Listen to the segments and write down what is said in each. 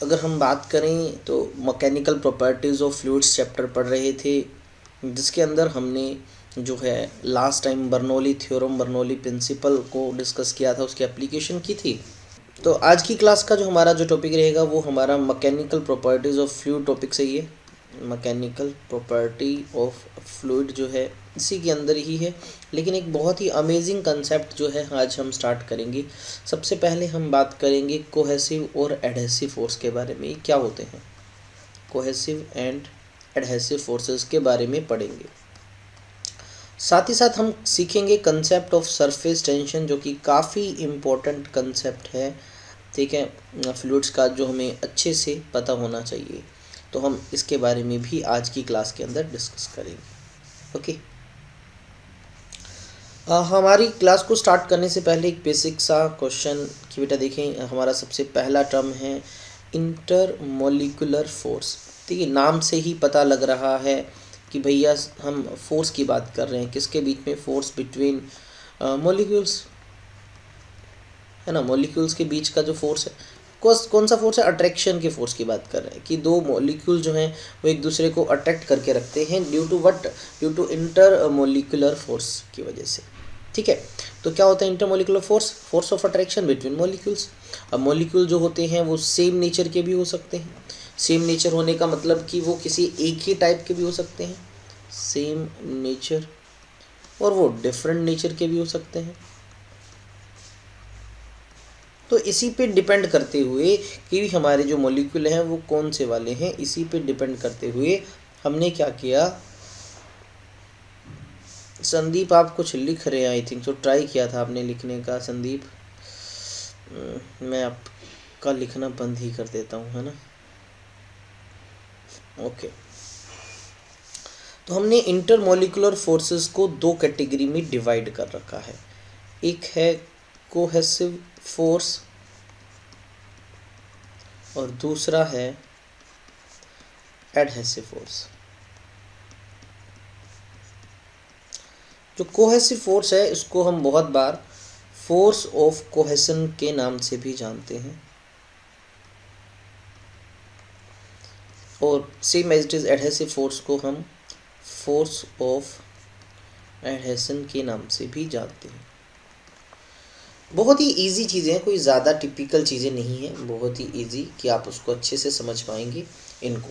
अगर हम बात करें तो mechanical properties of fluids chapter पढ़ रहे थे, जिसके अंदर हमने जो है last time Bernoulli theorem, Bernoulli principle को डिस्कस किया था, उसकी एप्लीकेशन की थी। तो आज की क्लास का जो हमारा जो टॉपिक रहेगा वो हमारा mechanical properties of fluid topic से ही है। मैकेनिकल प्रॉपर्टी ऑफ फ्लूइड जो है इसी के अंदर ही है, लेकिन एक बहुत ही अमेजिंग कंसेप्ट जो है आज हम स्टार्ट करेंगे। सबसे पहले हम बात करेंगे कोहेसिव और एडहेसिव फोर्स के बारे में। ये क्या होते हैं, कोहेसिव एंड एडहेसिव फोर्सेस के बारे में पढ़ेंगे। साथ ही साथ हम सीखेंगे कंसेप्ट ऑफ सरफेस टेंशन, जो कि काफ़ी इम्पोर्टेंट कंसेप्ट है, ठीक है, फ्लूइड्स का, जो हमें अच्छे से पता होना चाहिए। तो हम इसके बारे में भी आज की क्लास के अंदर डिस्कस करेंगे। ओके, हमारी क्लास को स्टार्ट करने से पहले एक बेसिक सा क्वेश्चन कि बेटा देखें, हमारा सबसे पहला टर्म है इंटरमोलिकुलर फोर्स। ठीक है, नाम से ही पता लग रहा है कि भैया हम फोर्स की बात कर रहे हैं। किसके बीच में? फोर्स बिटवीन मॉलिक्यूल्स, है ना। मॉलिक्यूल्स के बीच का जो फोर्स है, कौन सा फोर्स है? अट्रैक्शन के फोर्स की बात कर रहे हैं कि दो मॉलिक्यूल जो हैं वो एक दूसरे को अट्रैक्ट करके रखते हैं due to what? Due to intermolecular force की वजह से। ठीक है, तो क्या होता है intermolecular force? Force of attraction between molecules. अब मॉलिक्यूल जो होते हैं वो सेम नेचर के भी हो सकते हैं। सेम नेचर होने का मतलब कि वो किसी एक ही टाइप के भी हो सकते हैं, सेम नेचर, और वो डिफरेंट नेचर के भी हो सकते हैं। तो इसी पे डिपेंड करते हुए कि हमारे जो मॉलिक्यूल हैं वो कौन से वाले हैं, इसी पे डिपेंड करते हुए हमने क्या किया। संदीप आप कुछ लिख रहे हैं, आई थिंक सो, ट्राई किया था आपने लिखने का संदीप। मैं आपका लिखना बंद ही कर देता हूँ, है ना। ओके, तो हमने इंटरमॉलिक्यूलर फोर्सेस को दो कैटेगरी में डिवाइड कर रखा है। एक है कोहेसिव फोर्स और दूसरा है एडहेसिव फोर्स। जो कोहेसिव फोर्स है इसको हम बहुत बार फोर्स ऑफ कोहेसन के नाम से भी जानते हैं, और same as it is adhesive force को हम फोर्स ऑफ एडहेसन के नाम से भी जानते हैं। बहुत ही इजी चीज़ें हैं, कोई ज़्यादा टिपिकल चीज़ें नहीं हैं, बहुत ही इजी कि आप उसको अच्छे से समझ पाएंगे इनको।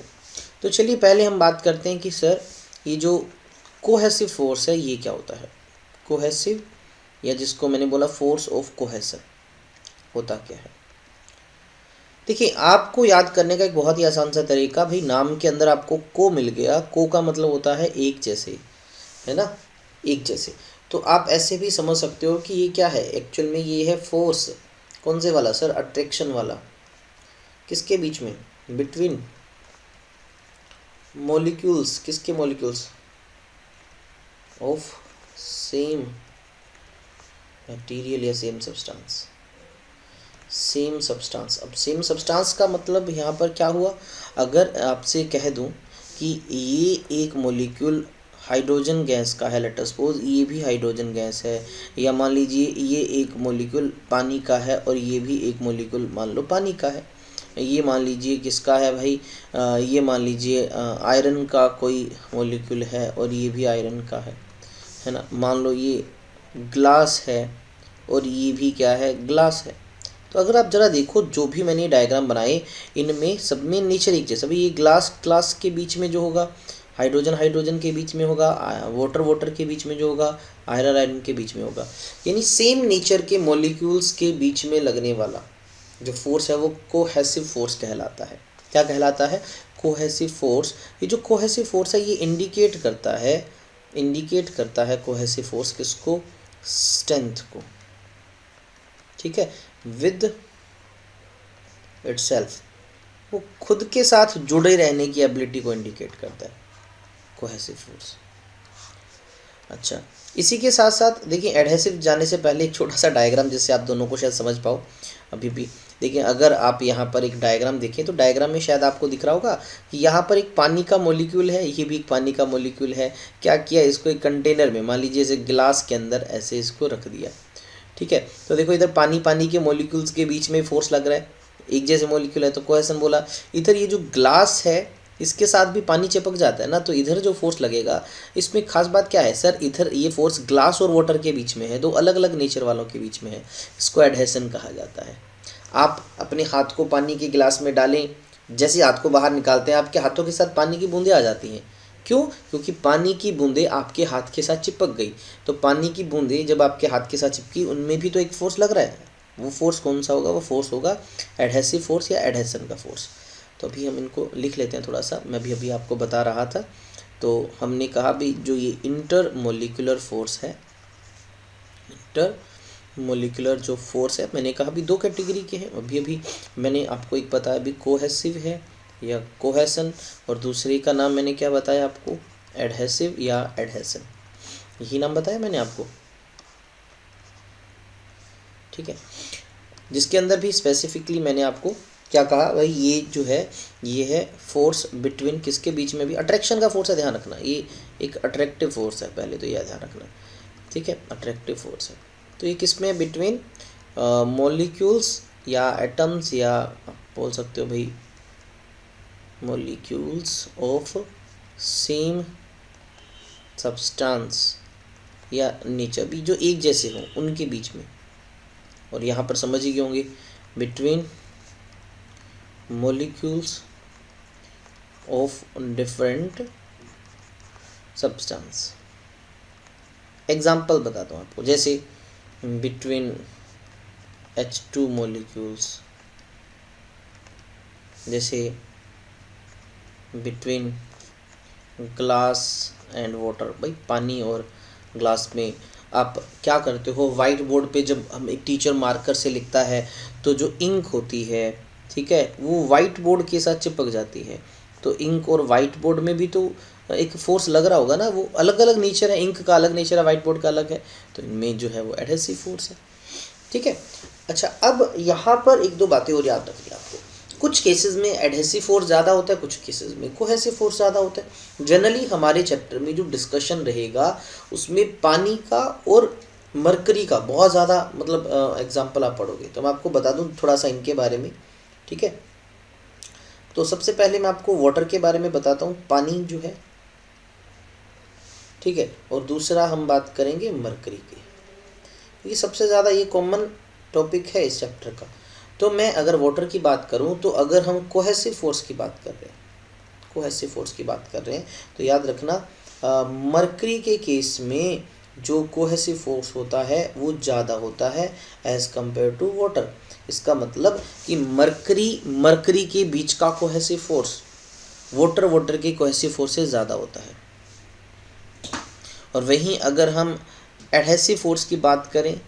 तो चलिए पहले हम बात करते हैं कि सर ये जो कोहेसिव फोर्स है ये क्या होता है। कोहेसिव, या जिसको मैंने बोला फोर्स ऑफ कोहेसन, होता क्या है। देखिए, आपको याद करने का एक बहुत ही आसान सा तरीका, भाई नाम के अंदर आपको को मिल गया, को का मतलब होता है एक जैसे, है ना, एक जैसे। तो आप ऐसे भी समझ सकते हो कि ये क्या है, एक्चुअल में ये है फोर्स। कौन से वाला सर? अट्रैक्शन वाला। किसके बीच में? Between molecules. किसके मॉलिक्यूल्स? ऑफ सेम मटेरियल या सेम सब्सटेंस। Same substance. अब सेम सब्सटेंस का मतलब यहाँ पर क्या हुआ? अगर आपसे कह दूँ कि ये एक मॉलिक्यूल हाइड्रोजन गैस का है, लेट अस सपोज ये भी हाइड्रोजन गैस है, या मान लीजिए ये एक मॉलिक्यूल पानी का है और ये भी एक मॉलिक्यूल मान लो पानी का है। ये मान लीजिए किसका है भाई, ये मान लीजिए आयरन का कोई मॉलिक्यूल है और ये भी आयरन का है ना। मान लो ये ग्लास है और ये भी क्या है? ग्लास है। तो अगर आप ज़रा देखो, जो भी मैंने डायग्राम बनाए इनमें सब में नेचर एक जैसा। भाई ये ग्लास के बीच में जो होगा, हाइड्रोजन के बीच में होगा, वाटर के बीच में जो होगा, आयरन के बीच में होगा। यानी सेम नेचर के मॉलिक्यूल्स के बीच में लगने वाला जो फोर्स है वो कोहेसिव फोर्स कहलाता है। क्या कहलाता है? Cohesive force. ये जो कोहेसिव फोर्स है ये इंडिकेट करता है कोहेसिव फोर्स किसको? स्ट्रेंथ को। ठीक है, विद इटसेल्फ, वो खुद के साथ जुड़े रहने की एबिलिटी को इंडिकेट करता है कोहेसिव फोर्स। अच्छा, इसी के साथ साथ देखिए, एडहेसिव जाने से पहले एक छोटा सा डायग्राम जिससे आप दोनों को शायद समझ पाओ। अभी भी देखिए, अगर आप यहाँ पर एक डायग्राम देखें तो डायग्राम में शायद आपको दिख रहा होगा कि यहाँ पर एक पानी का मॉलिक्यूल है, ये भी एक पानी का मॉलिक्यूल है। क्या किया? इसको एक कंटेनर में, मान लीजिए जैसे गिलास के अंदर, ऐसे इसको रख दिया। ठीक है, तो देखो इधर पानी के मॉलिक्यूल्स के बीच में फोर्स लग रहा है, एक जैसे मॉलिक्यूल है तो कोहेसन बोला। इधर ये जो ग्लास है इसके साथ भी पानी चिपक जाता है ना, तो इधर जो फोर्स लगेगा इसमें खास बात क्या है सर, इधर ये फोर्स ग्लास और वाटर के बीच में है, दो अलग अलग नेचर वालों के बीच में है, इसको एडहेसन कहा जाता है। आप अपने हाथ को पानी के गिलास में डालें, जैसे हाथ को बाहर निकालते हैं आपके हाथों के साथ पानी की बूंदें आ जाती हैं। क्यों? क्योंकि पानी की बूंदें आपके हाथ के साथ चिपक गई। तो पानी की बूंदें जब आपके हाथ के साथ चिपकी उनमें भी तो एक फोर्स लग रहा है, वो फोर्स कौन सा होगा? वो फोर्स होगा एडहेसिव फोर्स या एडहेसन का फोर्स। तो अभी हम इनको लिख लेते हैं थोड़ा सा, मैं भी अभी आपको बता रहा था। तो हमने कहा भी जो ये इंटर मोलिकुलर फोर्स है, इंटर मोलिकुलर जो फोर्स है, मैंने कहा भी दो कैटेगरी के हैं। अभी मैंने आपको एक बताया भी कोहेसिव है या कोहेसन, और दूसरे का नाम मैंने क्या बताया आपको? एडहेसिव या एडहेसन, यही नाम बताया मैंने आपको, ठीक है। जिसके अंदर भी स्पेसिफिकली मैंने आपको क्या कहा भाई, ये जो है ये है फोर्स बिटवीन, किसके बीच में? भी अट्रैक्शन का फोर्स है, ध्यान रखना, ये एक अट्रैक्टिव फोर्स है, पहले तो यह ध्यान रखना, ठीक है, अट्रैक्टिव फोर्स है। तो ये किस में? बिटवीन मॉलिक्यूल्स या एटम्स, या आप बोल सकते हो भाई मॉलिक्यूल्स ऑफ सेम सब्सटेंस या नेचर, भी जो एक जैसे हों उनके बीच में। और यहाँ पर समझ ही गए होंगे, between molecules of different substance. Example बताता हूँ आपको, जैसे बिटवीन H2 मॉलिक्यूल्स, जैसे बिटवीन ग्लास एंड वाटर। भाई पानी और ग्लास में आप क्या करते हो, वाइट बोर्ड पे जब हम एक टीचर मार्कर से लिखता है तो जो इंक होती है, ठीक है, वो वाइट बोर्ड के साथ चिपक जाती है। तो इंक और वाइट बोर्ड में भी तो एक फोर्स लग रहा होगा ना, वो अलग अलग नेचर है, इंक का अलग नेचर है, वाइट बोर्ड का अलग है, तो इनमें जो है वो एडहेसिव फोर्स है, ठीक है। अच्छा, अब यहाँ पर एक दो बातें और याद रखिए आपको, कुछ केसेस में एडहेसिव फोर्स ज़्यादा होता है, कुछ केसेस में कोहेसिव फोर्स ज़्यादा होता है। जनरली हमारे चैप्टर में जो डिस्कशन रहेगा उसमें पानी का और मरकरी का बहुत ज़्यादा मतलब एग्जाम्पल आप पढ़ोगे। तो मैं आपको बता दूं थोड़ा सा इनके बारे में, ठीक है। तो सबसे पहले मैं आपको वाटर के बारे में बताता हूँ, पानी जो है, ठीक है, और दूसरा हम बात करेंगे मरकरी की, क्योंकि सबसे ज़्यादा ये कॉमन टॉपिक है इस चैप्टर का। तो मैं अगर वाटर की बात करूं, तो अगर हम कोहेसिव फोर्स की बात कर रहे हैं, कोहेसिव फोर्स की बात कर रहे हैं, तो याद रखना मरकरी के केस में जो कोहेसिव फोर्स होता है वो ज़्यादा होता है एज़ कम्पेयर टू वाटर। इसका मतलब कि मरकरी के बीच का कोहेसिव फोर्स वाटर के कोहेसिव फोर्स से ज़्यादा होता है। और वहीं अगर हम एडहेसिव फोर्स की बात करें,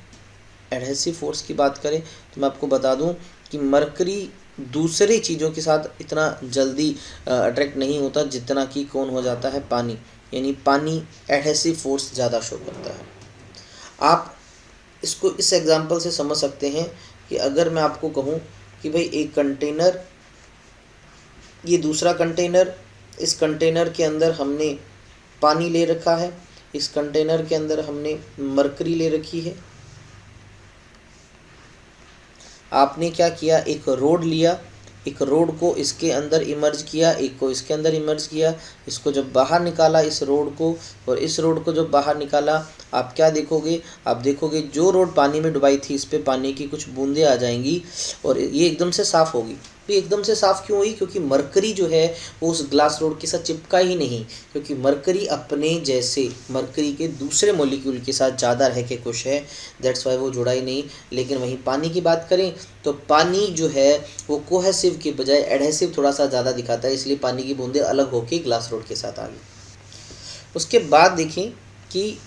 एडहेसिव फोर्स की बात करें तो मैं आपको बता दूं कि मरकरी दूसरे चीज़ों के साथ इतना जल्दी अट्रैक्ट नहीं होता जितना कि कौन हो जाता है, पानी। यानी पानी एडहेसिव फोर्स ज़्यादा शो करता है। आप इसको इस एग्जांपल से समझ सकते हैं कि अगर मैं आपको कहूँ कि भाई एक कंटेनर, ये दूसरा कंटेनर, इस कंटेनर के अंदर हमने पानी ले रखा है, इस कंटेनर के अंदर हमने मरकरी ले रखी है। आपने क्या किया, एक रोड लिया, एक रोड को इसके अंदर इमर्ज किया, एक को इसके अंदर इमर्ज किया, इसको जब बाहर निकाला इस रोड को, और इस रोड को जब बाहर निकाला, आप क्या देखोगे, आप देखोगे जो रोड पानी में डुबाई थी इस पे पानी की कुछ बूंदें आ जाएंगी और ये एकदम से साफ़ होगी। तो एकदम से साफ़ क्यों हुई? क्योंकि मरकरी जो है वो उस ग्लास रोड के साथ चिपका ही नहीं, क्योंकि मरकरी अपने जैसे मरकरी के दूसरे मॉलिक्यूल के साथ ज़्यादा रह के खुश है, दैट्स वाई वो जुड़ा ही नहीं। लेकिन वहीं पानी की बात करें तो पानी जो है वो कोहेसिव के बजाय एडहेसिव थोड़ा सा ज़्यादा दिखाता है, इसलिए पानी की बूंदें अलग होकर ग्लास रोड के साथ आ गई। उसके बाद देखें कि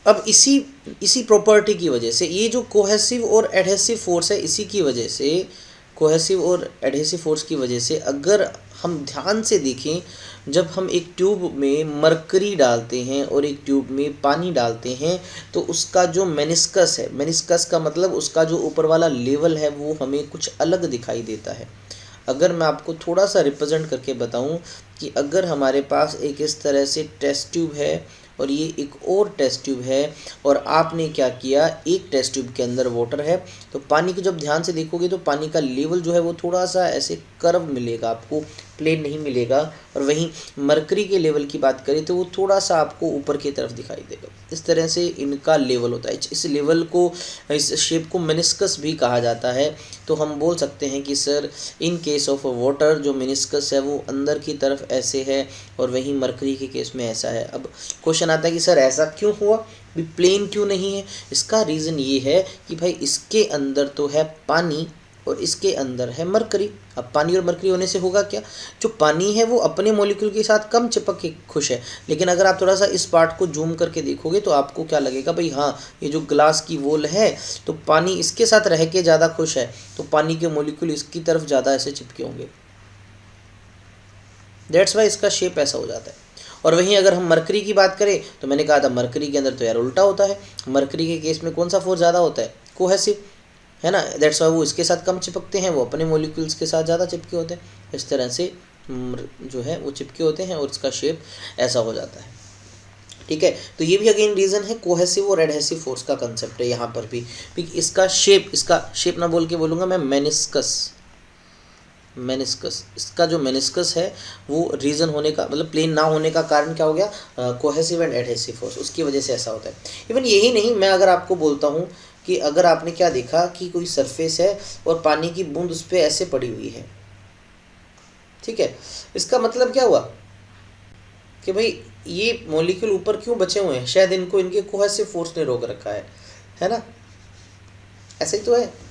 अब इसी प्रॉपर्टी की वजह से ये जो कोहेसिव और एडहेसिव फोर्स है, इसी की वजह से कोहेसिव और एडहेसिव फोर्स की वजह से अगर हम ध्यान से देखें, जब हम एक ट्यूब में मरकरी डालते हैं और एक ट्यूब में पानी डालते हैं तो उसका जो मेनिस्कस है, मेनिस्कस का मतलब उसका जो ऊपर वाला लेवल है वो हमें कुछ अलग दिखाई देता है। अगर मैं आपको थोड़ा सा रिप्रेजेंट करके बताऊं कि अगर हमारे पास एक इस तरह से टेस्ट ट्यूब है और ये एक और टेस्ट ट्यूब है, और आपने क्या किया, एक टेस्ट ट्यूब के अंदर वाटर है, तो पानी की जब ध्यान से देखोगे तो पानी का लेवल जो है वो थोड़ा सा ऐसे कर्व मिलेगा आपको, प्लेन नहीं मिलेगा। और वहीं मरकरी के लेवल की बात करें तो वो थोड़ा सा आपको ऊपर की तरफ दिखाई देगा। इस तरह से इनका लेवल होता है। इस लेवल को, इस शेप को मेनिस्कस भी कहा जाता है। तो हम बोल सकते हैं कि sir in case of water जो मेनिस्कस है वो अंदर की तरफ ऐसे है, और वहीं मरकरी के केस में ऐसा है। अब क्वेश्चन आता है कि सर ऐसा क्यों हुआ, भी प्लेन क्यों नहीं है? इसका रीज़न ये है कि भाई इसके अंदर तो है पानी और इसके अंदर है मरकरी। अब पानी और मरकरी होने से होगा क्या, जो पानी है वो अपने मॉलिक्यूल के साथ कम चिपक के खुश है, लेकिन अगर आप थोड़ा सा इस पार्ट को जूम करके देखोगे तो आपको क्या लगेगा, भाई हाँ ये जो ग्लास की वॉल है तो पानी इसके साथ रह के ज़्यादा खुश है, तो पानी के मॉलिक्यूल इसकी तरफ ज़्यादा ऐसे चिपके होंगे। दैट्स वाई इसका शेप ऐसा हो जाता है। और वहीं अगर हम मरकरी की बात करें तो मैंने कहा था मरकरी के अंदर तो यार उल्टा होता है। मरकरी के केस में कौन सा फोर्स ज़्यादा होता है, कोहेसिव, है ना। दैट्स वाई वो इसके साथ कम चिपकते हैं, वो अपने मॉलिक्यूल्स के साथ ज़्यादा चिपके होते हैं। इस तरह से जो है वो चिपके होते हैं और इसका शेप ऐसा हो जाता है। ठीक है, तो ये भी अगेन रीज़न है, कोहेसिव और एडहेसिव फोर्स का कंसेप्ट है यहाँ पर भी। इसका शेप ना बोल के बोलूँगा मैं मेनिस्कस। इसका जो मेनिस्कस है वो रीज़न होने का मतलब प्लेन ना होने का कारण क्या हो गया, कोहेसिव एंड एडहेसिव फोर्स, उसकी वजह से ऐसा होता है। इवन यही नहीं, मैं अगर आपको बोलता हूँ कि अगर आपने क्या देखा कि कोई सरफेस है और पानी की बूंद उस पर ऐसे पड़ी हुई है, ठीक है, इसका मतलब क्या हुआ कि भाई ये मॉलिक्यूल ऊपर क्यों बचे हुए हैं, शायद इनको इनके कोहेसिव फोर्स ने रोक रखा है ना, ऐसा ही तो है।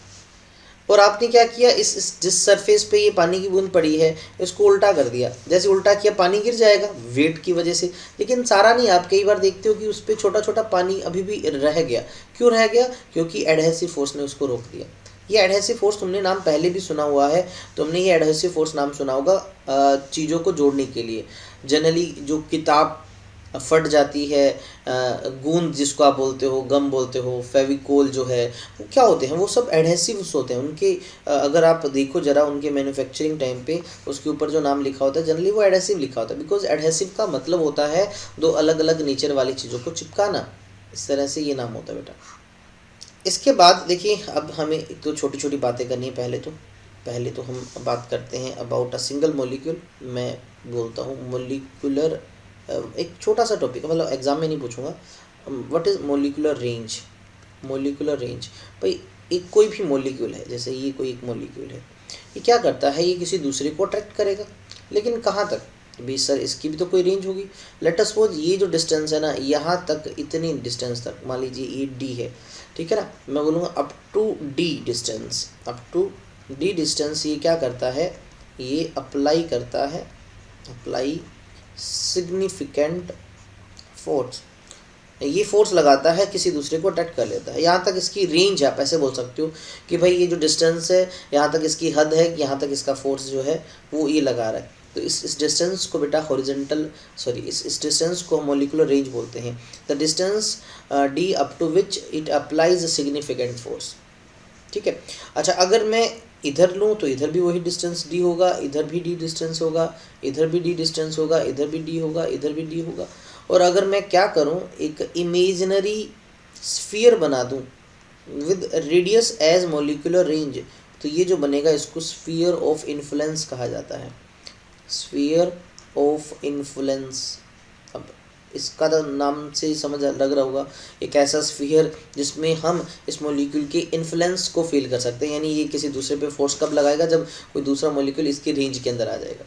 और आपने क्या किया, इस जिस सरफेस पे ये पानी की बूंद पड़ी है इसको उल्टा कर दिया, जैसे उल्टा किया पानी गिर जाएगा वेट की वजह से, लेकिन सारा नहीं, आप कई बार देखते हो कि उस पर छोटा छोटा पानी अभी भी रह गया। क्यों रह गया, क्योंकि एडहेसिव फोर्स ने उसको रोक दिया। ये एडहेसिव फोर्स तुमने नाम पहले भी सुना हुआ है, तुमने ये एडहेसिव फोर्स नाम सुना होगा चीज़ों को जोड़ने के लिए। जनरली जो किताब फट जाती है, गूंद जिसको आप बोलते हो, गम बोलते हो, फेविकोल जो है, वो क्या होते हैं, वो सब एडहेसिव्स होते हैं। उनके अगर आप देखो जरा उनके मैन्युफैक्चरिंग टाइम पे उसके ऊपर जो नाम लिखा होता है जनरली वो एडहेसिव लिखा होता है, बिकॉज एडहेसिव का मतलब होता है दो अलग अलग नेचर वाली चीज़ों को चिपकाना। इस तरह से ये नाम होता है बेटा। इसके बाद देखिए अब हमें एक तो छोटी छोटी बातें करनी है। पहले तो हम बात करते हैं अबाउट अ सिंगल मॉलिक्यूल। मैं बोलता हूँ मोलिकुलर, एक छोटा सा टॉपिक है, मतलब एग्जाम में नहीं पूछूंगा। What is molecular range. Molecular range भाई एक कोई भी मॉलिक्यूल है, जैसे ये कोई एक मॉलिक्यूल है, ये क्या करता है, ये किसी दूसरे को अट्रैक्ट करेगा, लेकिन कहाँ तक भी सर, इसकी भी तो कोई रेंज होगी। लेट अस सपोज ये जो डिस्टेंस है ना, यहाँ तक, इतनी डिस्टेंस तक, मान लीजिए ये डी है, ठीक है ना, मैं बोलूँगा up to d distance, up to d distance ये क्या करता है, ये अप्लाई करता है, अप्लाई सिग्निफिकेंट फोर्स, ये फोर्स लगाता है, किसी दूसरे को अटैक कर लेता है। यहाँ तक इसकी रेंज है, आप ऐसे बोल सकते हो कि भाई ये जो डिस्टेंस है यहाँ तक इसकी हद है, कि यहाँ तक इसका फोर्स जो है वो ये लगा रहा है। तो इस डिस्टेंस को बेटा हॉरिजॉन्टल, सॉरी इस डिस्टेंस को मॉलिक्यूलर रेंज बोलते हैं। The distance d up to which it applies a significant force, ठीक है। अच्छा, अगर मैं इधर लूँ तो इधर भी वही डिस्टेंस डी होगा, इधर भी डी डिस्टेंस होगा, इधर भी डी डिस्टेंस होगा, इधर भी डी होगा, इधर भी डी होगा। और अगर मैं क्या करूँ, एक इमेजिनरी स्फीयर बना दूँ with radius as molecular range, तो ये जो बनेगा इसको स्फीयर ऑफ इन्फ्लुएंस कहा जाता है, स्फीयर ऑफ इन्फ्लुएंस। अब इसका तो नाम से ही समझ लग रहा होगा, एक ऐसा स्फीयर जिसमें हम इस मॉलिक्यूल के इन्फ्लुएंस को फील कर सकते हैं, यानी ये किसी दूसरे पे फोर्स कब लगाएगा, जब कोई दूसरा मॉलिक्यूल इसकी रेंज के अंदर आ जाएगा,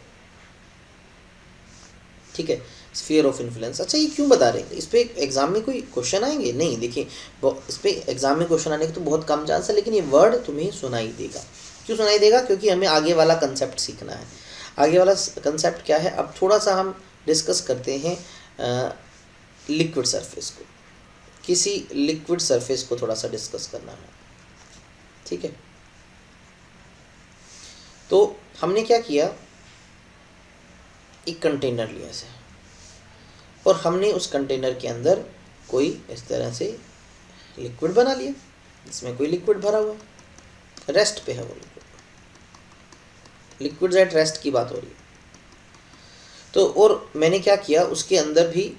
ठीक है, स्फीयर ऑफ इन्फ्लुएंस। अच्छा, ये क्यों बता रहे हैं, इस पर एग्जाम में कोई क्वेश्चन आएंगे? नहीं, देखिए इस पर एग्जाम में क्वेश्चन आने के तो बहुत कम चांस है, लेकिन ये वर्ड तुम्हें सुनाई देगा। क्यों सुनाई देगा, क्योंकि हमें आगे वाला कंसेप्ट सीखना है। आगे वाला कंसेप्ट क्या है, अब थोड़ा सा हम डिस्कस करते हैं लिक्विड सरफेस को, किसी लिक्विड सरफेस को थोड़ा सा डिस्कस करना है, ठीक है। तो हमने क्या किया, एक कंटेनर लिया से, और हमने उस कंटेनर के अंदर कोई इस तरह से लिक्विड बना लिया, इसमें कोई लिक्विड भरा हुआ है, रेस्ट पे है वो लिक्विड एट रेस्ट की बात हो रही है। तो और मैंने क्या किया, उसके अंदर भी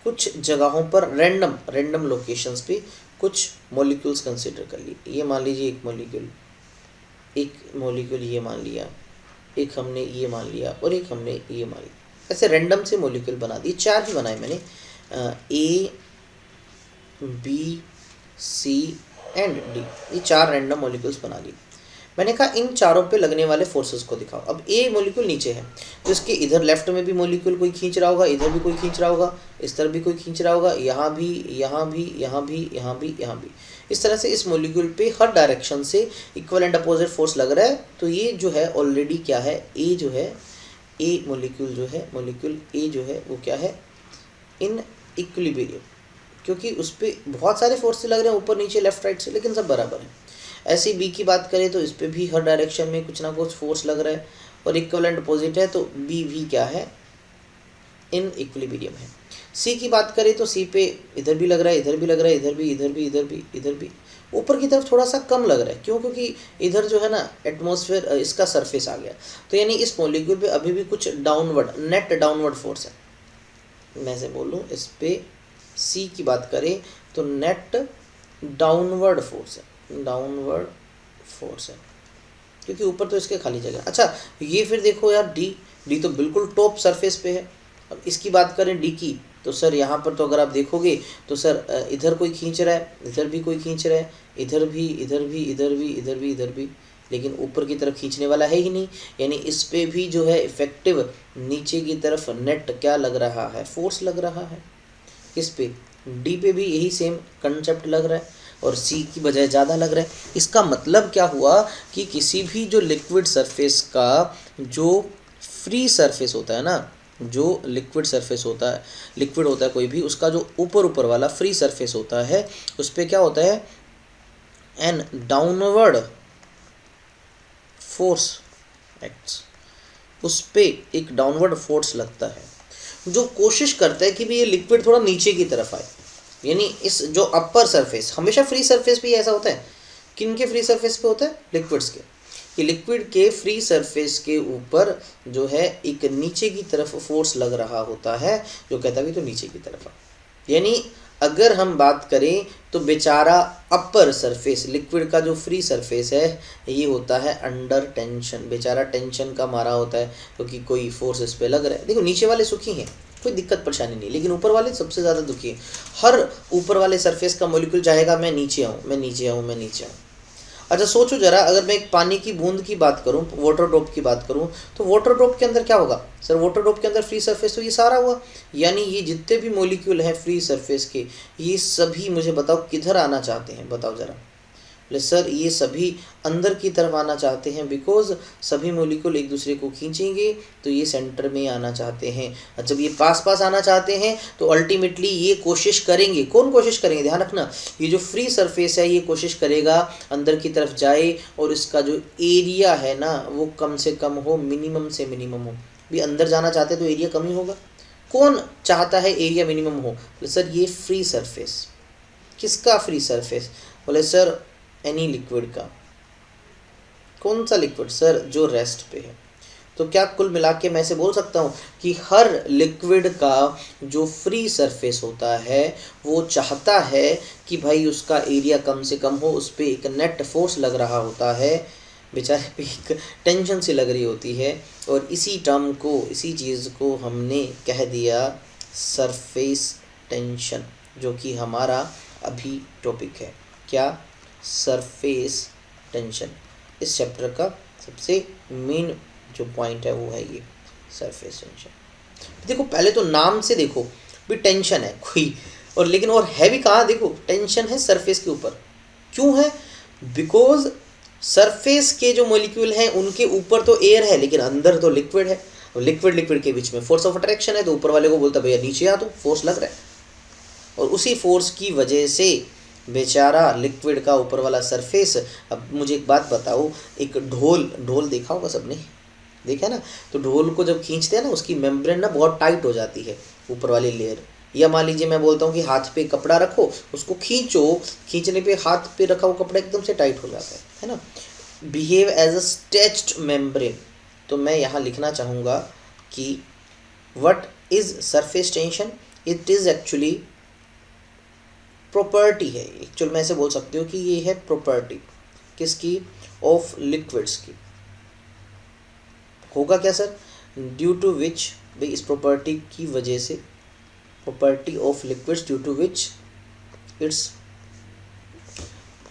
कुछ जगहों पर रैंडम लोकेशंस पे कुछ मॉलिक्यूल्स कंसिडर कर लिए। ये मान लीजिए एक मॉलिक्यूल ये मान लिया, एक हमने ये मान लिया और एक हमने ये मान लिया। ऐसे रैंडम से मॉलिक्यूल बना दिए, 4 ही बनाए मैंने, A B C and D, ये 4 रैंडम मॉलिक्यूल्स बना लिए। मैंने कहा इन चारों पे लगने वाले फोर्सेस को दिखाओ। अब ए मॉलिक्यूल नीचे है तो इसके इधर लेफ्ट में भी मॉलिक्यूल कोई खींच रहा होगा, इधर भी कोई खींच रहा होगा, इस तरफ भी कोई खींच रहा होगा, यहाँ भी, यहाँ भी, यहाँ भी, यहाँ भी, यहाँ भी। इस तरह से इस मॉलिक्यूल पे हर डायरेक्शन से इक्वल एंड अपोजिट फोर्स लग रहा है। तो ये जो है ऑलरेडी क्या है, ए जो है, ए मॉलिक्यूल जो है, मॉलिक्यूल ए जो है वो क्या है, इन इक्विलिब्रियम, क्योंकि उस पर बहुत सारे फोर्स लग रहे हैं ऊपर नीचे लेफ्ट राइट से, लेकिन सब बराबर है। ऐसे बी की बात करें तो इस पर भी हर डायरेक्शन में कुछ ना कुछ फोर्स लग रहा है और इक्विवेलेंट अपोजिट है, तो बी भी क्या है, इन इक्विलिब्रियम है। सी की बात करें तो सी पे इधर भी लग रहा है, इधर भी लग रहा है, इधर भी, इधर भी, इधर भी, इधर भी। ऊपर की तरफ थोड़ा सा कम लग रहा है, क्यों, क्योंकि इधर जो है ना एटमॉस्फेयर, इसका सरफेस आ गया। तो यानी इस मॉलिक्यूल पे अभी भी कुछ डाउनवर्ड, नेट डाउनवर्ड फोर्स है। मैं से बोल लूँ, इस पे सी की बात करें तो नेट डाउनवर्ड फोर्स है, डाउनवर्ड फोर्स है, क्योंकि ऊपर तो इसके खाली जगह। अच्छा ये फिर देखो यार, डी तो बिल्कुल टॉप सरफेस पे है। अब इसकी बात करें डी की, तो सर यहाँ पर तो अगर आप देखोगे तो सर इधर कोई खींच रहा है, इधर भी कोई खींच रहा है, इधर भी, इधर भी, इधर भी, इधर भी, इधर भी, लेकिन ऊपर की तरफ खींचने वाला है ही नहीं। यानी इस पे भी जो है इफेक्टिव नीचे की तरफ नेट क्या लग रहा है, फोर्स लग रहा है। किस पे, डी पे भी यही सेम कंसेप्ट लग रहा है और सी की बजाय ज़्यादा लग रहा है। इसका मतलब क्या हुआ कि किसी भी जो लिक्विड सरफेस का जो फ्री सरफेस होता है ना, जो लिक्विड सरफेस होता है, लिक्विड होता है कोई भी, उसका जो ऊपर वाला फ्री सरफेस होता है उस पर क्या होता है, एन डाउनवर्ड फोर्स एक्ट्स, उस पर एक डाउनवर्ड फोर्स लगता है जो कोशिश करता है कि भी ये लिक्विड थोड़ा नीचे की तरफ आए। यानी इस जो अपर सरफेस, हमेशा फ्री सरफेस पे ऐसा होता है, किन के फ्री सरफेस पे होता है, लिक्विड्स के, कि लिक्विड के फ्री सरफेस के ऊपर जो है एक नीचे की तरफ फोर्स लग रहा होता है जो कहता है भी तो नीचे की तरफ। यानी अगर हम बात करें तो बेचारा अपर सरफेस, लिक्विड का जो फ्री सरफेस है ये होता है अंडर टेंशन, बेचारा टेंशन का मारा होता है क्योंकि कोई फोर्स इस पे लग रहा है। देखो नीचे वाले सुखी हैं, कोई दिक्कत परेशानी नहीं, लेकिन ऊपर वाले सबसे ज़्यादा दुखी है। हर ऊपर वाले सरफेस का मॉलिक्यूल चाहेगा मैं नीचे आऊँ, मैं नीचे आऊँ, मैं नीचे आऊँ। अच्छा सोचो जरा, अगर मैं एक पानी की बूंद की बात करूं, वाटर ड्रॉप की बात करूं, तो वाटर ड्रॉप के अंदर क्या होगा सर, वाटर ड्रॉप के अंदर फ्री सरफेस तो ये सारा हुआ। यानी ये जितने भी मॉलिक्यूल हैं फ्री सरफेस के, ये सभी मुझे बताओ किधर आना चाहते हैं, बताओ जरा। सर ये सभी अंदर की तरफ आना चाहते हैं, बिकॉज सभी मॉलिक्यूल एक दूसरे को खींचेंगे तो ये सेंटर में आना चाहते हैं। जब ये पास पास आना चाहते हैं तो अल्टीमेटली ये कोशिश करेंगे, कौन कोशिश करेंगे, ध्यान रखना, ये जो फ्री सरफेस है ये कोशिश करेगा अंदर की तरफ जाए और इसका जो एरिया है ना वो कम से कम हो, मिनिमम से मिनिमम हो। भी अंदर जाना चाहते तो एरिया कम ही होगा, कौन चाहता है एरिया मिनिमम हो, सर ये फ्री सरफेस। किसका फ्री सरफेस, बोले सर एनी लिक्विड का। कौन सा लिक्विड, सर जो रेस्ट पे है। तो क्या कुल मिला के मैं से बोल सकता हूँ कि हर लिक्विड का जो फ्री सरफेस होता है वो चाहता है कि भाई उसका एरिया कम से कम हो, उस पर एक नेट फोर्स लग रहा होता है, बेचारे पे एक टेंशन सी लग रही होती है, और इसी टर्म को, इसी चीज़ को हमने कह दिया सरफेस टेंशन, जो कि हमारा अभी टॉपिक है। क्या, सरफेस टेंशन। इस चैप्टर का सबसे मेन जो पॉइंट है वो है ये सरफेस टेंशन। देखो पहले तो नाम से देखो भी टेंशन है कोई, और लेकिन और है भी कहाँ, देखो टेंशन है सरफेस के ऊपर। क्यों है, बिकॉज सरफेस के जो मॉलिक्यूल हैं उनके ऊपर तो एयर है लेकिन अंदर तो लिक्विड है, लिक्विड के बीच में फोर्स ऑफ अट्रैक्शन है, तो ऊपर वाले को बोलता भैया नीचे आ, तो फोर्स लग रहा है, और उसी फोर्स की वजह से बेचारा लिक्विड का ऊपर वाला सरफेस। अब मुझे एक बात बताओ, एक ढोल देखा होगा सबने, देखा ना, तो ढोल को जब खींचते हैं ना उसकी मेम्ब्रेन ना बहुत टाइट हो जाती है ऊपर वाली लेयर। या मान लीजिए मैं बोलता हूँ कि हाथ पे कपड़ा रखो, उसको खींचो, खींचने पे हाथ पे रखा हुआ कपड़ा एकदम से टाइट हो जाता है ना, behave as a stretched membrane. तो मैं यहाँ लिखना चाहूँगा कि what is surface tension, it is actually property है, एक्चुअल में ऐसे बोल सकते हो कि ये है प्रॉपर्टी किसकी, ऑफ लिक्विड्स की। होगा क्या सर, ड्यू टू विच, भाई इस प्रॉपर्टी की वजह से, property of liquids due to which it's,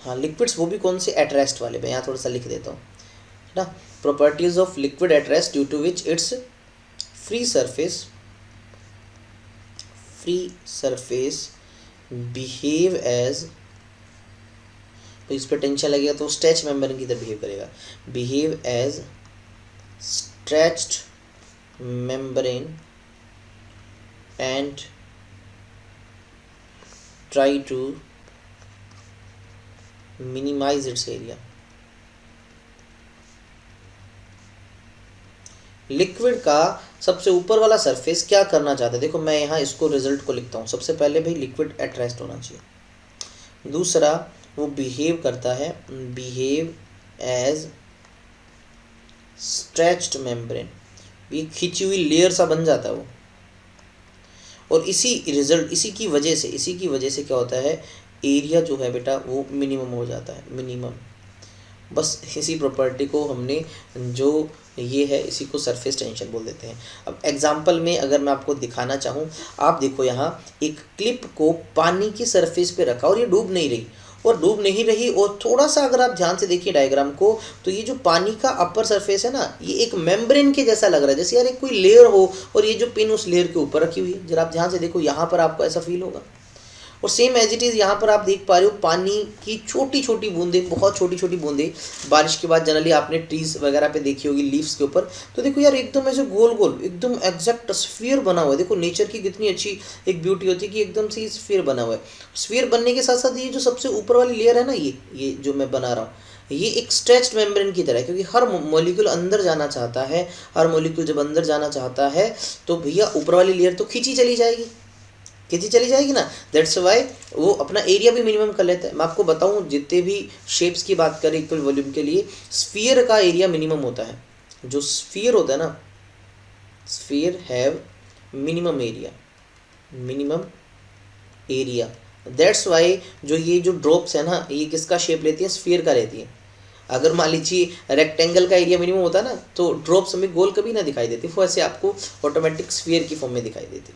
हाँ लिक्विड्स वो भी कौन से, एट रेस्ट वाले, मैं यहाँ थोड़ा सा लिख देता हूँ है ना, properties of liquid at rest due to which its free surface behave as, तो इस पर टेंशन लगेगा तो स्ट्रेच मेम्ब्रेन की तरह बिहेव करेगा, behave as stretched membrane and try to minimise its area. Liquid का सबसे ऊपर वाला सरफेस क्या करना चाहता है, देखो मैं यहाँ इसको रिजल्ट को लिखता हूँ। सबसे पहले भाई लिक्विड एट रेस्ट होना चाहिए, दूसरा वो बिहेव करता है, बिहेव एज स्ट्रेच्ड मेम्ब्रेन, ये खिंची हुई लेयर सा बन जाता है वो, और इसी की वजह से क्या होता है, एरिया जो है बेटा वो मिनिमम हो जाता है, मिनिमम। बस इसी प्रॉपर्टी को हमने जो ये है इसी को सरफेस टेंशन बोल देते हैं। अब एग्जांपल में अगर मैं आपको दिखाना चाहूँ, आप देखो यहाँ एक क्लिप को पानी की सरफेस पे रखा और ये डूब नहीं रही, और थोड़ा सा अगर आप ध्यान से देखिए डायग्राम को, तो ये जो पानी का अपर सरफेस है ना, ये एक मेम्ब्रेन के जैसा लग रहा है, जैसे यार एक कोई लेयर हो और ये जो पिन उस लेयर के ऊपर रखी हुई है। जरा आप ध्यान से देखो, यहाँ पर आपको ऐसा फील होगा। और सेम एज इट इज़ यहाँ पर आप देख पा रहे हो पानी की छोटी छोटी बूंदें, बहुत छोटी छोटी बूंदें बारिश के बाद जनरली आपने ट्रीज वगैरह पे देखी होगी, लीव्स के ऊपर। तो देखो यार एकदम ऐसे गोल गोल एकदम एग्जैक्ट स्फीयर बना हुआ है। देखो नेचर की कितनी अच्छी एक ब्यूटी होती है कि एकदम से स्फीयर बना हुआ है। स्फीयर बनने के साथ साथ ये जो सबसे ऊपर वाली लेयर है ना, ये जो मैं बना रहा हूँ, ये एक स्ट्रेच्ड मेम्ब्रेन की तरह है, क्योंकि हर मॉलिक्यूल अंदर जाना चाहता है। हर मॉलिक्यूल जब अंदर जाना चाहता है तो भैया ऊपर वाली लेयर तो खींची चली जाएगी ना। दैट्स वाई वो अपना एरिया भी मिनिमम कर लेता है। मैं आपको बताऊं, जितने भी शेप्स की बात करें इक्वल वॉल्यूम के लिए, स्फीयर का एरिया मिनिमम होता है। जो स्फीयर होता है ना, sphere have minimum area. That's why ये जो ड्रॉप्स है ना, ये किसका शेप लेती है, स्फीयर का रहती है। अगर मान लीजिए रेक्टेंगल का एरिया मिनिमम होता है ना, तो ड्रॉप्स हमें गोल कभी ना दिखाई देती, वो ऐसे आपको ऑटोमेटिक स्फीयर की फॉर्म में दिखाई देती।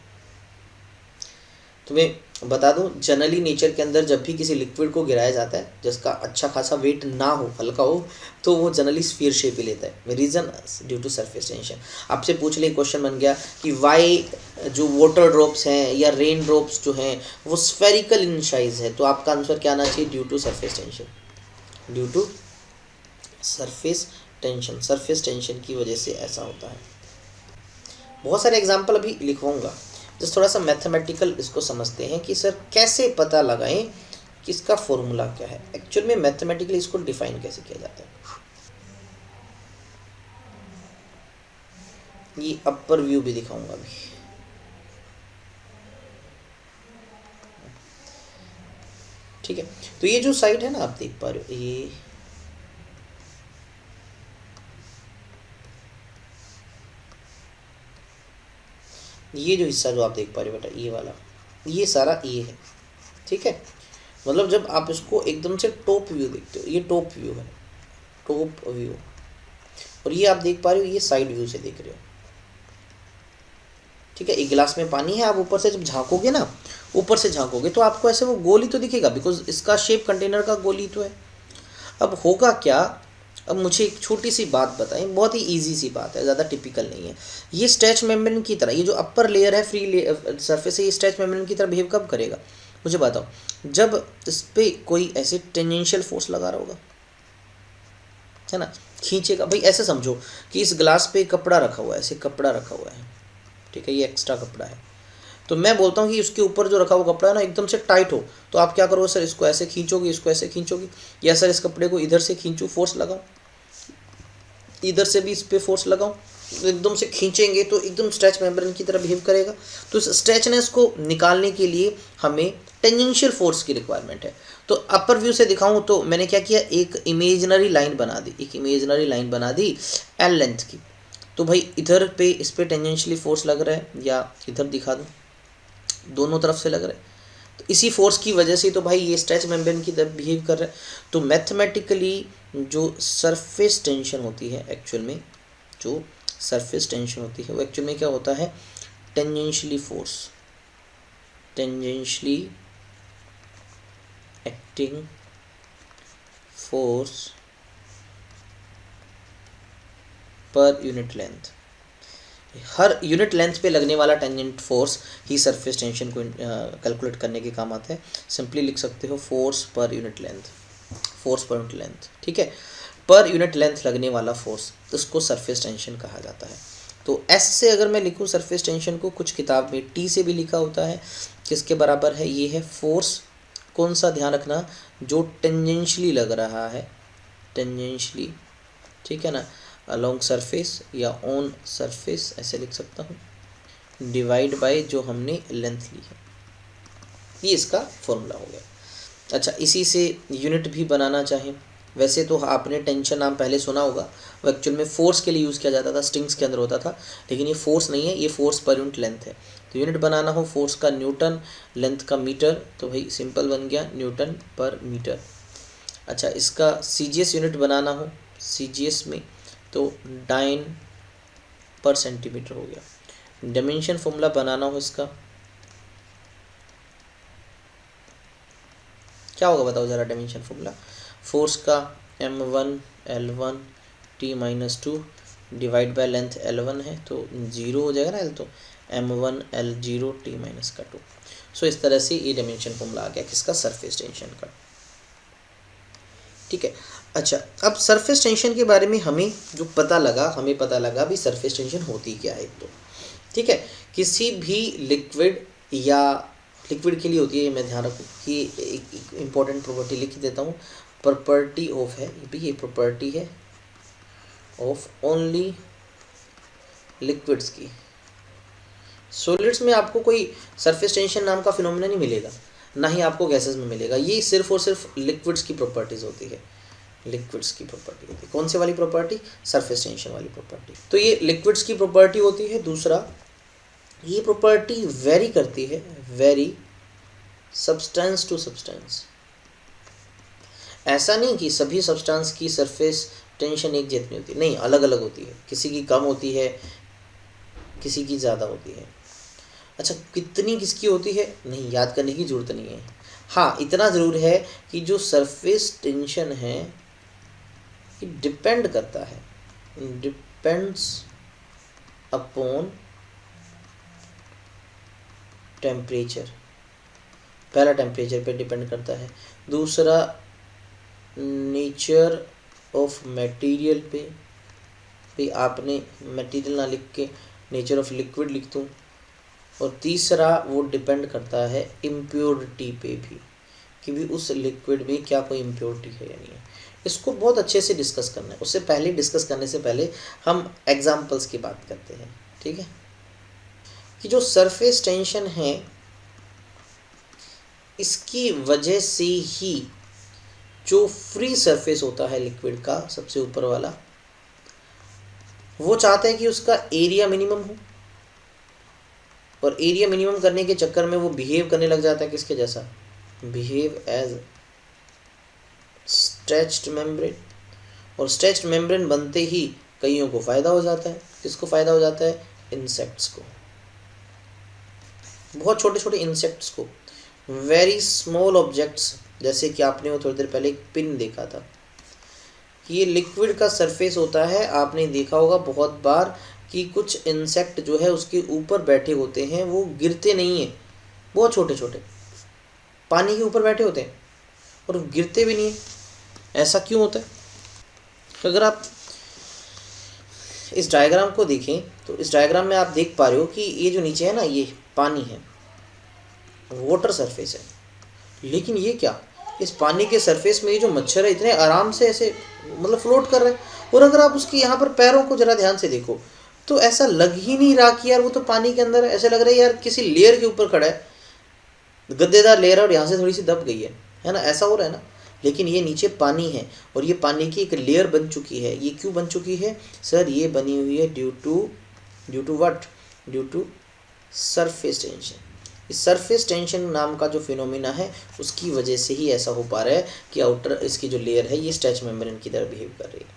तो मैं बता दूं, जनरली नेचर के अंदर जब भी किसी लिक्विड को गिराया जाता है जिसका अच्छा खासा वेट ना हो, हल्का हो, तो वो जनरली स्फीयर शेप ही लेता है। Reason due to surface tension. आपसे पूछ ले, क्वेश्चन बन गया कि वाई जो वाटर ड्रॉप्स हैं या रेन ड्रॉप्स जो हैं वो स्फेरिकल इन साइज है, तो आपका आंसर क्या आना चाहिए, due to surface tension. Due to surface tension की वजह से ऐसा होता है। बहुत सारे एग्जाम्पल अभी लिखवाऊंगा, जस्ट थोड़ा सा मैथमेटिकल इसको समझते हैं कि सर कैसे पता लगाएं कि इसका फॉर्मूला क्या है। एक्चुअल में मैथमेटिकली इसको डिफाइन कैसे किया जाता है। ये अपर व्यू भी दिखाऊंगा अभी। ठीक है, तो ये जो साइड है ना, आप देख पा रहे हो, ये जो हिस्सा जो आप देख पा रहे हो बेटा, ये वाला, ये सारा ये है। ठीक है, मतलब जब आप इसको एकदम से टॉप व्यू देखते हो, ये टॉप व्यू है, टॉप व्यू, और ये आप देख पा रहे हो, ये साइड व्यू से देख रहे हो। ठीक है, एक गिलास में पानी है, आप ऊपर से जब झांकोगे ना, ऊपर से झांकोगे तो आपको ऐसे वो गोल ही तो दिखेगा, बिकॉज इसका शेप कंटेनर का गोल ही तो है। अब होगा क्या, अब मुझे एक छोटी सी बात बताएं, बहुत ही इजी सी बात है, ज़्यादा टिपिकल नहीं है। ये स्ट्रेच मेम्ब्रेन की तरह, ये जो अपर लेयर है, फ्री सरफेस है, ये स्ट्रेच मेम्ब्रेन की तरह बिहेव कब करेगा, मुझे बताओ, जब इस पर कोई ऐसे टेंजेंशियल फोर्स लगा रहा होगा, है ना, खींचेगा। भाई ऐसे समझो कि इस ग्लास पे कपड़ा रखा हुआ है, ऐसे कपड़ा रखा हुआ है, ठीक है, ये एक्स्ट्रा कपड़ा है, तो मैं बोलता हूँ कि उसके ऊपर जो रखा हुआ कपड़ा है ना एकदम से टाइट हो, तो आप क्या करोगे, सर इसको ऐसे खींचोगे, इसको ऐसे खींचोगे, या सर इस कपड़े को इधर से खींचूँ, फोर्स लगाओ, इधर से भी इस पर फोर्स लगाओ, एकदम से खींचेंगे तो एकदम स्ट्रेच मेम्ब्रेन की तरह बिहेव करेगा। तो इस स्ट्रेचनेस को निकालने के लिए हमें टेंजेंशियल फोर्स की रिक्वायरमेंट है। तो अपर व्यू से दिखाऊं तो मैंने क्या किया, एक इमेजिनरी लाइन बना दी, एल लेंथ की। तो भाई इधर पे इस पे टेंजेंशियली फोर्स लग रहा है, या इधर दिखा दूँ, दोनों तरफ से लग रहा है, तो इसी फोर्स की वजह से तो भाई ये स्ट्रेच मेम्ब्रेन की तरह बिहेव कर रहा है। तो मैथमेटिकली जो सरफेस टेंशन होती है एक्चुअल में, जो सरफेस टेंशन होती है वो एक्चुअल में क्या होता है, tangentially force, tangentially acting force per unit length. हर यूनिट लेंथ पे लगने वाला टेंजेंट फोर्स ही सरफेस टेंशन को कैलकुलेट करने के काम आता है। सिंपली लिख सकते हो force per unit length, force per unit length, ठीक है। पर यूनिट लेंथ लगने वाला फोर्स उसको सरफेस टेंशन कहा जाता है। तो एस से अगर मैं लिखूँ सरफेस टेंशन को, कुछ किताब में टी से भी लिखा होता है, किसके बराबर है, ये है फोर्स, कौन सा ध्यान रखना, जो टेंजेंशियली लग रहा है, टेंजेंशियली, ठीक है ना, अलोंग सरफेस या ऑन सरफेस ऐसे लिख सकता हूँ, डिवाइड बाय जो हमने लेंथ ली है, ये इसका फॉर्मूला हो गया। अच्छा, इसी से यूनिट भी बनाना चाहें, वैसे तो आपने टेंशन नाम पहले सुना होगा, वो एक्चुअल में फोर्स के लिए यूज़ किया जाता था, स्ट्रिंग्स के अंदर होता था, लेकिन ये फोर्स नहीं है, ये फोर्स पर यूनिट लेंथ है। तो यूनिट बनाना हो फोर्स का न्यूटन, लेंथ का मीटर, तो भाई सिंपल बन गया न्यूटन पर मीटर। अच्छा, इसका CGS यूनिट बनाना हो, CGS में तो डाइन पर सेंटीमीटर हो गया। डायमेंशन फॉर्मूला बनाना हो इसका, क्या होगा बताओ ज़रा डायमेंशन फॉर्मूला, फोर्स का m1 L1 T-2 divide by length L1 है तो 0 हो जाएगा ना L, तो m1 L0 T-2। सो इस तरह से ये डायमेंशन फॉर्मूला आ गया किसका, सरफेस टेंशन का, ठीक है। अच्छा, अब सरफेस टेंशन के बारे में हमें जो पता लगा, हमें पता लगा भी सरफेस टेंशन होती क्या है, तो ठीक है, किसी भी लिक्विड या लिक्विड के लिए होती है, मैं ध्यान रखूँ कि एक इम्पॉर्टेंट प्रॉपर्टी लिख देता हूँ, प्रॉपर्टी ऑफ है भी, ये प्रॉपर्टी है ऑफ ओनली लिक्विड्स की। सॉलिड्स में आपको कोई सरफेस टेंशन नाम का फिनोमेना नहीं मिलेगा, ना ही आपको गैसेस में मिलेगा, ये सिर्फ और सिर्फ लिक्विड्स की प्रॉपर्टीज होती है, लिक्विड्स की प्रॉपर्टी होती है। कौन से वाली प्रॉपर्टी, सरफेस टेंशन वाली प्रॉपर्टी, तो ये लिक्विड्स की प्रॉपर्टी होती है। दूसरा, ये प्रॉपर्टी वेरी करती है, वेरी सब्सटेंस टू सब्सटेंस, ऐसा नहीं कि सभी सब्सटेंस की सरफेस टेंशन एक जितनी होती है, नहीं, अलग अलग होती है, किसी की कम होती है, किसी की ज़्यादा होती है। अच्छा, कितनी किसकी होती है नहीं याद करने की ज़रूरत नहीं है, हाँ इतना ज़रूर है कि जो सरफेस टेंशन है ये डिपेंड करता है, डिपेंड्स अपॉन टेम्परेचर, पहला टेम्परेचर पे डिपेंड करता है, दूसरा नेचर ऑफ मटेरियल पे, भी आपने मटेरियल ना लिख के नेचर ऑफ लिक्विड लिख दूँ, और तीसरा वो डिपेंड करता है इम्प्योरिटी पे भी, कि भी उस लिक्विड में क्या कोई इम्प्योरिटी है या नहीं है। इसको बहुत अच्छे से डिस्कस करना है, उससे पहले डिस्कस करने से पहले हम एग्जांपल्स की बात करते हैं, ठीक है, कि जो सरफेस टेंशन है इसकी वजह से ही जो फ्री सरफेस होता है लिक्विड का सबसे ऊपर वाला, वो चाहता है कि उसका एरिया मिनिमम हो, और एरिया मिनिमम करने के चक्कर में वो बिहेव करने लग जाता है किसके जैसा, बिहेव एज स्ट्रेच्ड मेम्ब्रेन, और स्ट्रेच्ड मेम्ब्रेन बनते ही कईयों को फ़ायदा हो जाता है, किसको फ़ायदा हो जाता है, इंसेक्ट्स को, बहुत छोटे छोटे इंसेक्ट्स को, वेरी स्मॉल ऑब्जेक्ट्स, जैसे कि आपने वो थोड़ी देर पहले एक पिन देखा था, कि ये लिक्विड का सरफेस होता है, आपने देखा होगा बहुत बार कि कुछ इंसेक्ट जो है उसके ऊपर बैठे होते हैं, वो गिरते नहीं हैं, बहुत छोटे छोटे पानी के ऊपर बैठे होते हैं और गिरते भी नहीं हैं। ऐसा क्यों होता है, अगर आप इस डायग्राम को देखें तो इस डायग्राम में आप देख पा रहे हो कि ये जो नीचे है ना, ये पानी है, वाटर सरफेस है, लेकिन ये क्या, इस पानी के सरफेस में ये जो मच्छर है इतने आराम से ऐसे मतलब फ्लोट कर रहे हैं, और अगर आप उसके यहाँ पर पैरों को जरा ध्यान से देखो तो ऐसा लग ही नहीं रहा कि यार वो तो पानी के अंदर है, ऐसा लग रहा है यार किसी लेयर के ऊपर खड़ा है, गद्देदार लेयर है और यहाँ से थोड़ी सी दब गई है ना, ऐसा हो रहा है ना, लेकिन ये नीचे पानी है और ये पानी की एक लेयर बन चुकी है। ये क्यों बन चुकी है सर, ये बनी हुई है due to what, due to surface tension, इस सरफेस टेंशन नाम का जो फिनोमिना है उसकी वजह से ही ऐसा हो पा रहा है कि आउटर इसकी जो लेयर है ये स्ट्रेच मेम्ब्रेन की तरह बिहेव कर रही है।